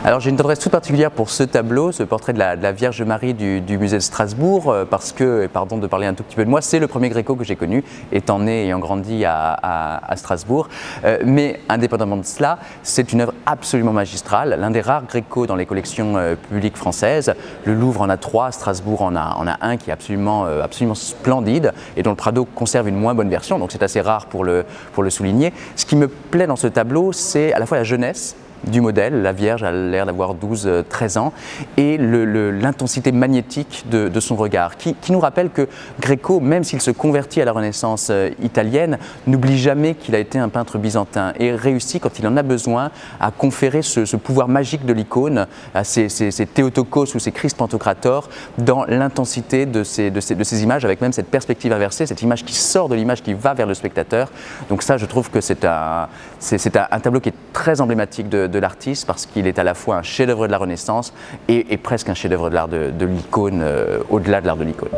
Alors j'ai une tendresse toute particulière pour ce tableau, ce portrait de la Vierge Marie du musée de Strasbourg, parce que, et pardon de parler un tout petit peu de moi, c'est le premier Gréco que j'ai connu, étant né et ayant grandi à Strasbourg. Mais indépendamment de cela, c'est une œuvre absolument magistrale, l'un des rares Gréco dans les collections publiques françaises. Le Louvre en a trois, Strasbourg en a un qui est absolument splendide et dont le Prado conserve une moins bonne version, donc c'est assez rare pour le souligner. Ce qui me plaît dans ce tableau, c'est à la fois la jeunesse du modèle, la Vierge a l'air d'avoir 12-13 ans, et l'intensité magnétique de son regard, qui nous rappelle que Gréco, même s'il se convertit à la Renaissance italienne, n'oublie jamais qu'il a été un peintre byzantin et réussit, quand il en a besoin, à conférer ce pouvoir magique de l'icône à ces Théotokos ou ces Christ Pantocrator dans l'intensité de ces images, avec même cette perspective inversée, cette image qui sort de l'image qui va vers le spectateur. Donc ça, je trouve que c'est un tableau qui est très emblématique de l'artiste, parce qu'il est à la fois un chef-d'œuvre de la Renaissance et presque un chef-d'œuvre de l'art de l'icône, au-delà de l'art de l'icône.